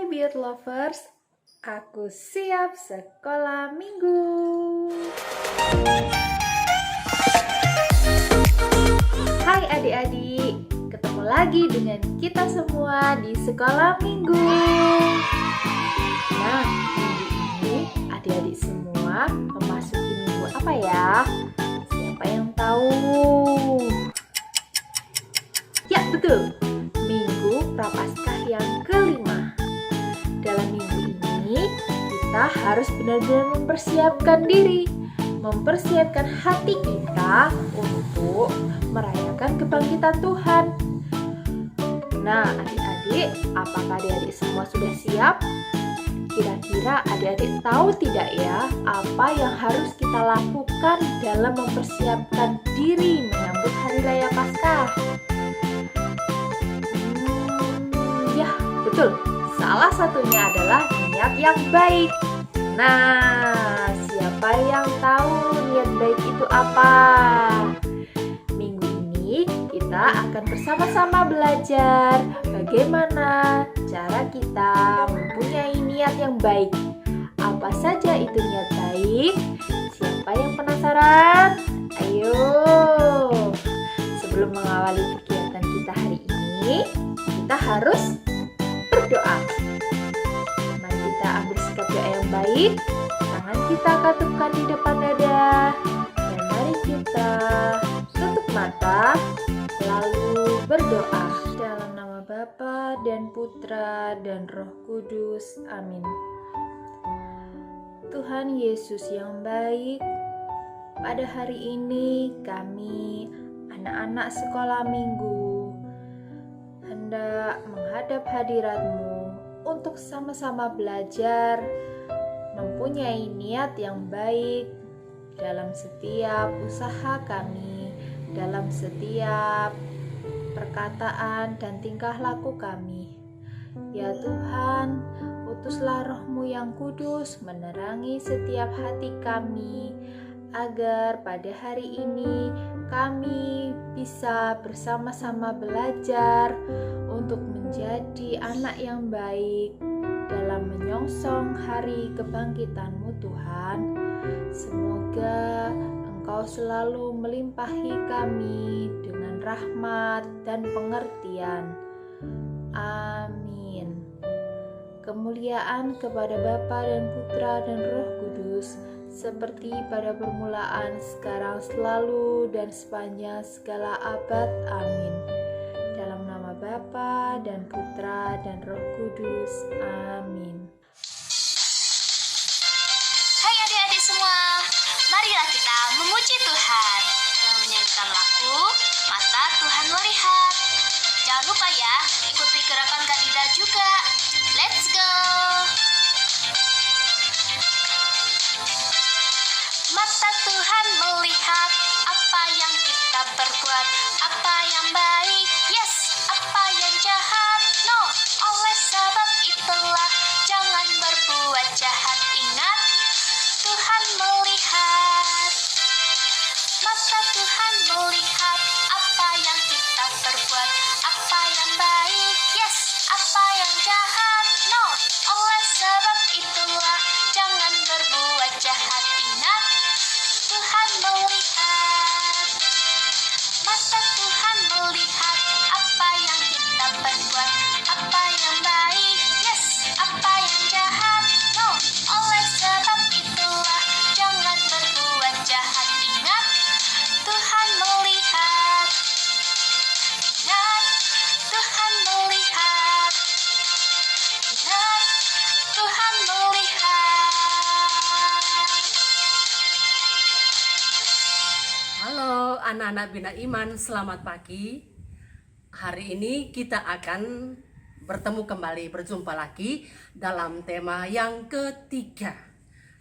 Beauty Lovers, aku siap sekolah minggu. Hai adik-adik, ketemu lagi dengan kita semua di sekolah minggu. Nah, minggu ini adik-adik semua memasuki minggu apa ya? Siapa yang tahu? Ya, betul. Minggu Prapaskah yang kelima. Dalam minggu ini kita harus benar-benar mempersiapkan diri, mempersiapkan hati kita untuk merayakan kebangkitan Tuhan. Nah, adik-adik, apakah adik-adik semua sudah siap? Kira-kira adik-adik tahu tidak ya apa yang harus kita lakukan dalam mempersiapkan diri menyambut Hari Raya Paskah? Ya, betul. Salah satunya adalah niat yang baik. Nah, siapa yang tahu niat baik itu apa? Minggu ini kita akan bersama-sama belajar bagaimana cara kita mempunyai niat yang baik. Apa saja itu niat baik? Siapa yang penasaran? Ayo! Sebelum mengawali kegiatan kita hari ini, kita harus berdoa. Mari kita ambil sikap doa yang baik. Tangan kita katupkan di depan dada. Dan mari kita tutup mata, lalu berdoa. Dalam nama Bapa dan Putra dan Roh Kudus. Amin. Tuhan Yesus yang baik, pada hari ini kami anak-anak sekolah minggu hendak menghadap hadirat-Mu untuk sama-sama belajar, mempunyai niat yang baik dalam setiap usaha kami, dalam setiap perkataan dan tingkah laku kami. Ya Tuhan, utuslah Roh-Mu yang kudus menerangi setiap hati kami, agar pada hari ini kami bisa bersama-sama belajar untuk menjadi anak yang baik dalam menyongsong hari kebangkitan-Mu Tuhan. Semoga Engkau selalu melimpahi kami dengan rahmat dan pengertian. Amin. Kemuliaan kepada Bapa dan Putra dan Roh Kudus, seperti pada permulaan, sekarang, selalu, dan sepanjang segala abad. Amin. Dalam nama Bapa dan Putra dan Roh Kudus. Amin. Hai adik-adik semua, marilah kita memuji Tuhan dengan menyanyikan lagu Mata Tuhan Melihat. Jangan lupa ya, ikuti gerakan Kadida juga. Let's go! Mata Tuhan melihat apa yang kita perbuat, apa yang baik, yes, apa yang jahat, no. Oleh sebab itulah jangan berbuat jahat. Ingat, Tuhan melihat. Mata Tuhan melihat apa yang kita perbuat, apa yang baik, yes, apa yang jahat, no. Oleh sebab itulah jangan berbuat jahat. Ingat, Tuhan melihat. Mata Tuhan melihat apa yang kita perbuat, apa yang baik, yes, apa yang jahat, no. Oleh sebab itulah jangan berbuat jahat. Ingat, Tuhan melihat. Ingat, Tuhan melihat. Ingat, Tuhan melihat. Halo anak-anak Bina Iman, selamat pagi. Hari ini kita akan bertemu kembali, berjumpa lagi dalam tema yang ketiga.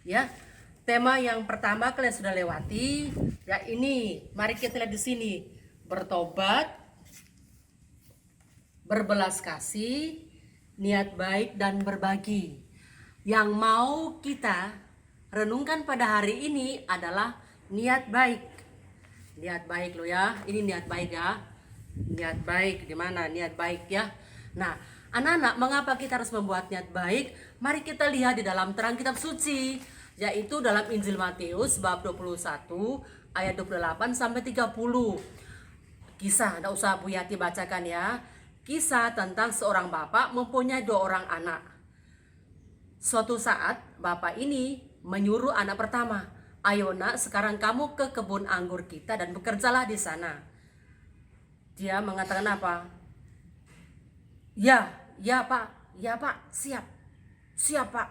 Ya, tema yang pertama kalian sudah lewati. Ya, ini mari kita lihat di sini. Bertobat, berbelas kasih, niat baik dan berbagi. Yang mau kita renungkan pada hari ini adalah niat baik. Niat baik lo ya, ini niat baik ya. Niat baik di mana? Niat baik ya. Nah, Anak-anak, mengapa kita harus membuat niat baik? Mari kita lihat di dalam terang kitab suci, yaitu dalam Injil Matius bab 21 ayat 28 sampai 30. Kisah, tidak usah Bu Yati bacakan ya. Kisah tentang seorang bapak mempunyai 2 orang anak. Suatu saat bapak ini menyuruh anak pertama, "Ayo nak, sekarang kamu ke kebun anggur kita dan bekerjalah di sana." Dia mengatakan apa? Ya pak, siap pak.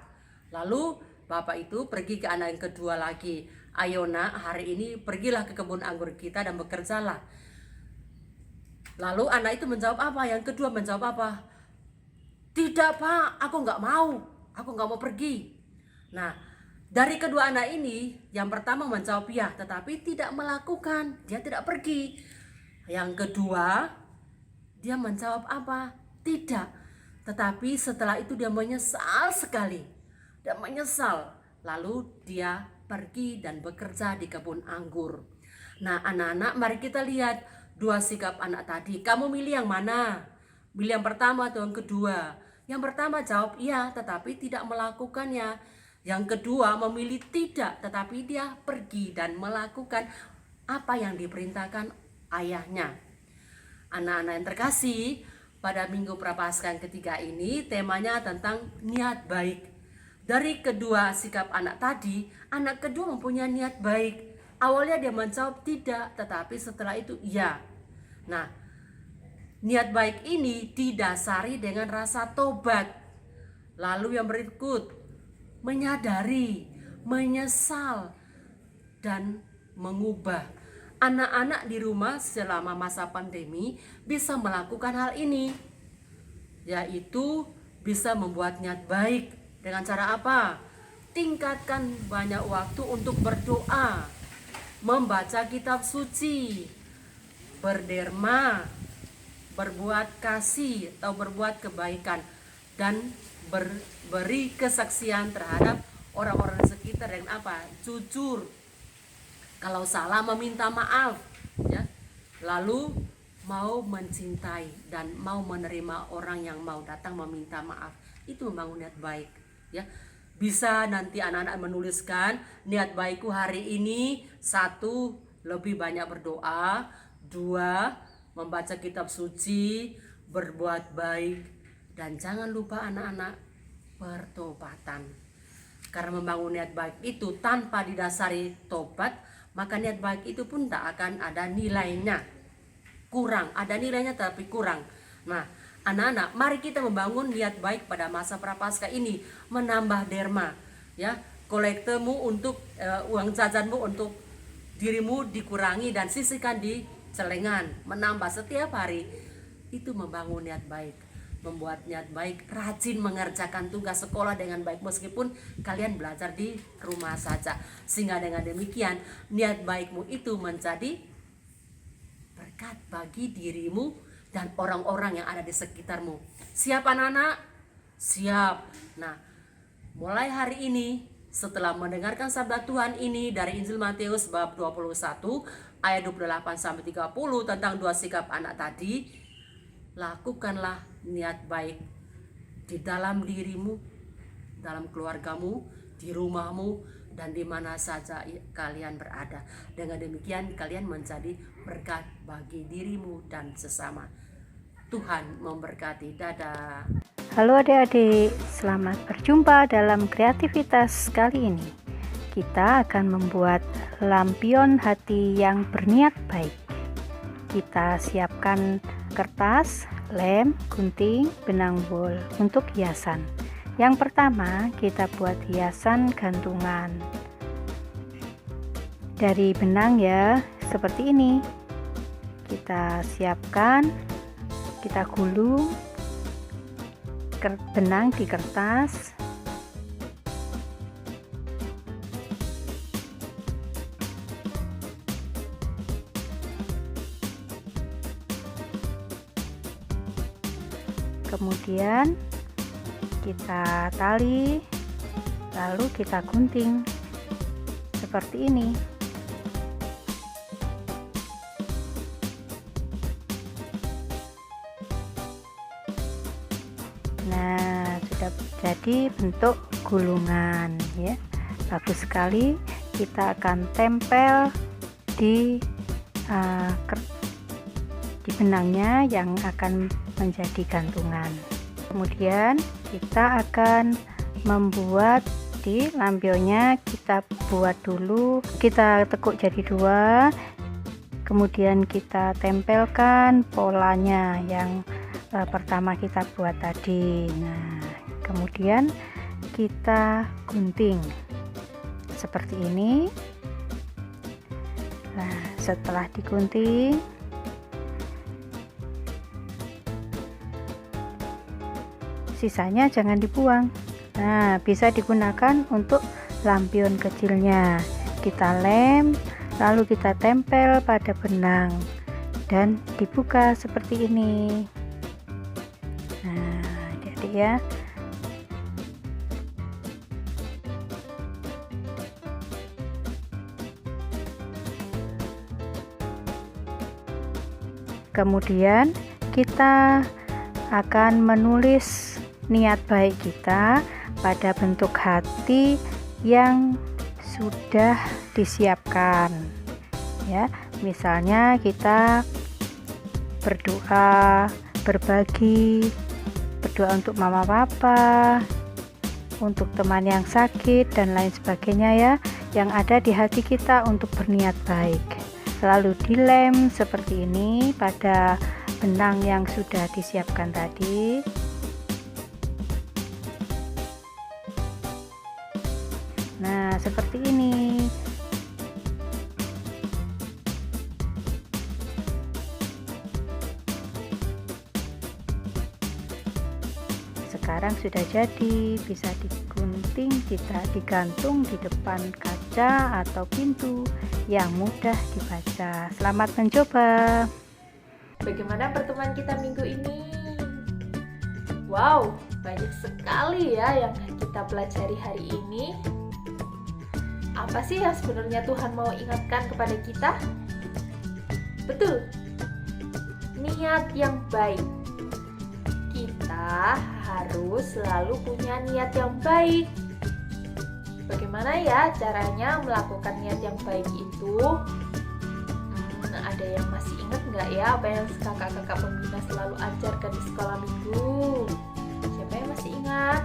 Lalu bapak itu pergi ke anak yang kedua lagi. "Ayo nak, hari ini pergilah ke kebun anggur kita dan bekerjalah." Lalu anak itu menjawab apa? Yang kedua menjawab apa? "Tidak pak, aku nggak mau pergi." Nah, dari kedua anak ini, yang pertama menjawab ya, tetapi tidak melakukan, dia tidak pergi. Yang kedua, dia menjawab apa? Tidak. Tetapi setelah itu dia menyesal sekali. Dia menyesal. Lalu dia pergi dan bekerja di kebun anggur. Nah, anak-anak, mari kita lihat 2 sikap anak tadi. Kamu milih yang mana? Milih yang pertama atau yang kedua? Yang pertama jawab iya, tetapi tidak melakukannya. Yang kedua memilih tidak, tetapi dia pergi dan melakukan apa yang diperintahkan ayahnya. Anak-anak yang terkasih, pada minggu Prapaskah yang ketiga ini temanya tentang niat baik. Dari kedua sikap anak tadi, anak kedua mempunyai niat baik. Awalnya dia menjawab tidak, tetapi setelah itu iya. Nah, niat baik ini didasari dengan rasa tobat. Lalu yang berikut, menyadari, menyesal, dan mengubah. Anak-anak di rumah selama masa pandemi bisa melakukan hal ini, yaitu bisa membuat niat baik. Dengan cara apa? Tingkatkan banyak waktu untuk berdoa, membaca kitab suci, berderma, berbuat kasih atau berbuat kebaikan, dan beri kesaksian terhadap orang-orang di sekitar dengan apa? Jujur. Kalau salah meminta maaf, ya. Lalu mau mencintai dan mau menerima orang yang mau datang meminta maaf. Itu membangun niat baik, ya. Bisa nanti anak-anak menuliskan niat baikku hari ini: 1, lebih banyak berdoa; 2, membaca kitab suci, berbuat baik, dan jangan lupa anak-anak, pertobatan. Karena membangun niat baik itu tanpa didasari tobat, maka niat baik itu pun tak akan ada nilainya. Kurang, ada nilainya tapi kurang. Nah, anak-anak, mari kita membangun niat baik pada masa Prapaskah ini, menambah derma, ya. Kolektemu untuk uang jajanmu untuk dirimu dikurangi dan sisihkan di celengan, menambah setiap hari. Itu membangun niat baik. Membuat niat baik, rajin mengerjakan tugas sekolah dengan baik meskipun kalian belajar di rumah saja. Sehingga dengan demikian niat baikmu itu menjadi berkat bagi dirimu dan orang-orang yang ada di sekitarmu. Siap anak-anak? Siap. Nah, mulai hari ini setelah mendengarkan sabda Tuhan ini dari Injil Matius bab 21 ayat 28 sampai 30 tentang 2 sikap anak tadi, lakukanlah niat baik di dalam dirimu, dalam keluargamu, di rumahmu, dan di mana saja kalian berada. Dengan demikian kalian menjadi berkat bagi dirimu dan sesama. Tuhan memberkati. Dadah. Halo adik-adik, selamat berjumpa dalam kreativitas kali ini. Kita akan membuat lampion hati yang berniat baik. Kita siapkan kertas, lem, gunting, benang wol untuk hiasan. Yang pertama, kita buat hiasan gantungan dari benang ya, seperti ini. Kita siapkan, kita gulung benang di kertas. Kemudian kita tali, lalu kita gunting seperti ini. jadi bentuk gulungan ya. Bagus sekali. Kita akan tempel di benangnya yang akan menjadi gantungan. Kemudian kita akan membuat di lampionnya, kita buat dulu, kita tekuk jadi 2, kemudian kita tempelkan polanya yang pertama kita buat tadi. Nah, kemudian kita gunting seperti ini. Nah, setelah digunting, sisanya jangan dibuang. Nah, bisa digunakan untuk lampion kecilnya. Kita lem, lalu kita tempel pada benang dan dibuka seperti ini. Nah, adik-adik ya. Kemudian kita akan menulis niat baik kita pada bentuk hati yang sudah disiapkan ya. Misalnya kita berdoa, berbagi, berdoa untuk mama papa, untuk teman yang sakit dan lain sebagainya ya, yang ada di hati kita untuk berniat baik. Lalu dilem seperti ini pada benang yang sudah disiapkan tadi. Nah, seperti ini. Sekarang sudah jadi, bisa digunting, kita digantung di depan kaca atau pintu yang mudah dibaca. Selamat mencoba. Bagaimana pertemuan kita minggu ini? Wow, banyak sekali ya yang kita pelajari hari ini. Apa sih yang sebenarnya Tuhan mau ingatkan kepada kita? Betul, niat yang baik. Kita harus selalu punya niat yang baik. Bagaimana ya caranya melakukan niat yang baik itu? Ada yang masih ingat nggak ya apa yang kakak-kakak pembina selalu ajarkan di sekolah minggu? Siapa yang masih ingat?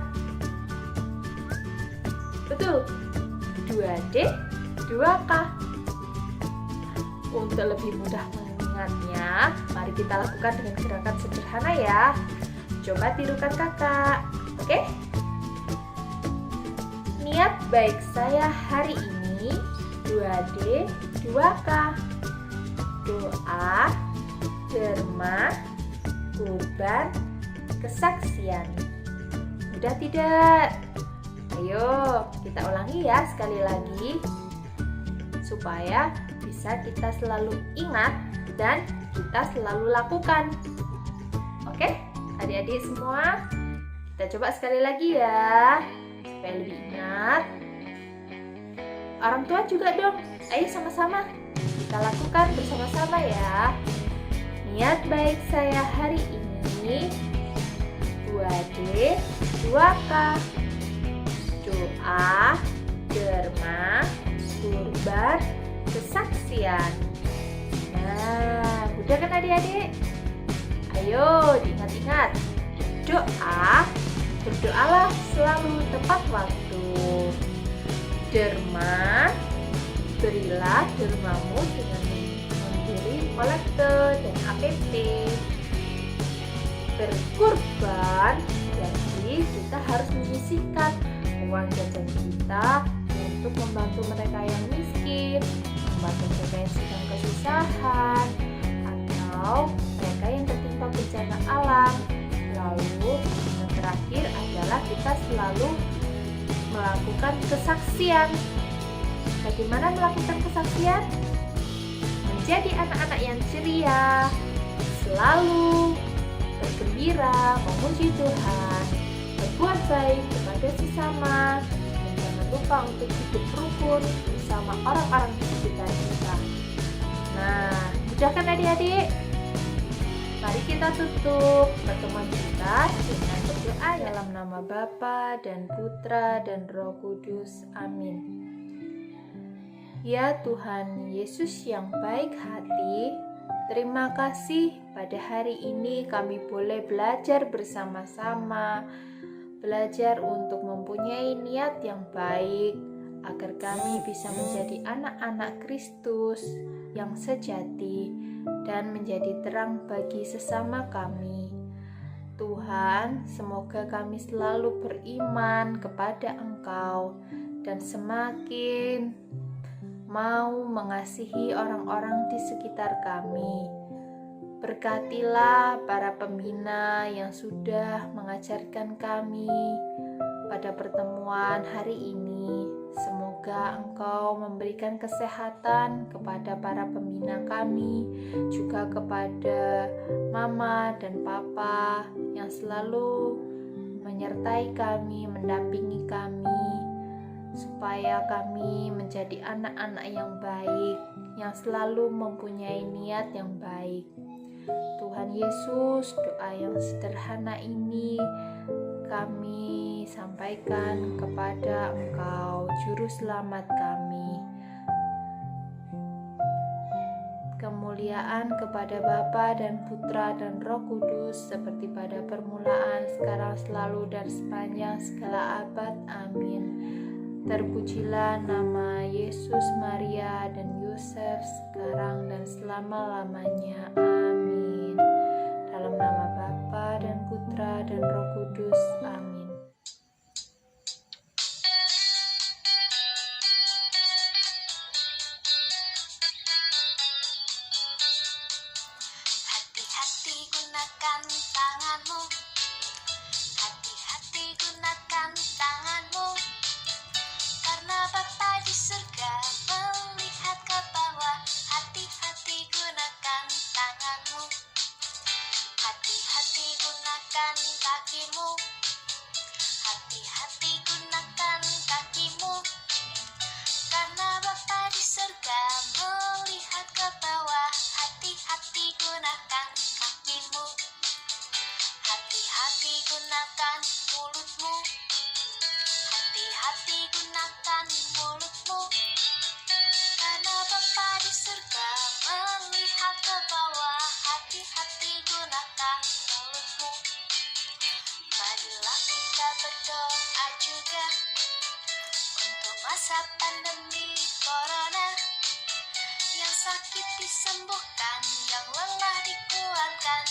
Betul, 2D, 2K. Untuk lebih mudah mengingatnya, mari kita lakukan dengan gerakan sederhana ya. Coba tirukan kakak, oke? Niat baik saya hari ini 2D, 2K. Doa, derma, kurban, kesaksian. Mudah tidak? Ayo kita ulangi ya sekali lagi supaya bisa kita selalu ingat dan kita selalu lakukan. Oke, adik-adik semua, kita coba sekali lagi ya supaya lebih ingat. Orang tua juga dong, ayo sama-sama kita lakukan bersama-sama ya. Niat baik saya hari ini 2D, 2K. Doa, derma, kurban, kesaksian. Nah, udah kan adik-adik? Ayo diingat-ingat. Doa, berdoalah selalu tepat waktu. Derma, berilah dermamu dengan memberi kolekte dan APT. Berkurban, jadi kita harus menyisihkan uang jajan kita untuk membantu mereka yang miskin, membantu mereka yang sedang kesusahan, atau mereka yang tertimpa bencana alam. Lalu yang terakhir adalah kita selalu melakukan kesaksian. Bagaimana melakukan kesaksian? Menjadi anak-anak yang ceria, selalu bergembira, memuji Tuhan, berbuat baik kepada sesama, dan jangan lupa untuk hidup rukun bersama orang-orang di sekitar kita. Nah, mudah kan adik-adik? Mari kita tutup pertemuan kita dengan berdoa ayat. Dalam nama Bapa dan Putra dan Roh Kudus. Amin. Ya Tuhan Yesus yang baik hati, terima kasih pada hari ini kami boleh belajar bersama-sama, belajar untuk mempunyai niat yang baik, agar kami bisa menjadi anak-anak Kristus yang sejati dan menjadi terang bagi sesama kami. Tuhan, semoga kami selalu beriman kepada Engkau dan semakin mau mengasihi orang-orang di sekitar kami. Berkatilah para pembina yang sudah mengajarkan kami pada pertemuan hari ini. Semoga Engkau memberikan kesehatan kepada para pembina kami, juga kepada Mama dan Papa yang selalu menyertai kami, mendampingi kami, supaya kami menjadi anak-anak yang baik, yang selalu mempunyai niat yang baik. Tuhan Yesus, doa yang sederhana ini kami sampaikan kepada Engkau, Juru Selamat kami. Kemuliaan kepada Bapa dan Putra dan Roh Kudus, seperti pada permulaan, sekarang, selalu, dan sepanjang segala abad. Amin. Terpujilah nama Yesus, Maria, dan Yosef, sekarang dan selama-lamanya. Amin. Dalam nama Bapa dan Putra dan Roh Kudus. Amin. Hati-hati gunakan tanganmu, hati-hati gunakan tanganmu, karena Bapa di surga melihat ke bawah. Hati-hati gunakan tanganmu, hati-hati gunakan kakimu, hati-hati gunakan kakimu, karena Bapa di surga melihat ke bawah. Hati-hati gunakan kakimu, hati-hati gunakan mulutmu, hati-hati gunakan mulutmu, karena Bapa di surga melihat ke bawah. Hati-hati gunakan mulutmu. Marilah kita berdoa juga untuk masa pandemi corona, yang sakit disembuhkan, yang lelah dikuatkan,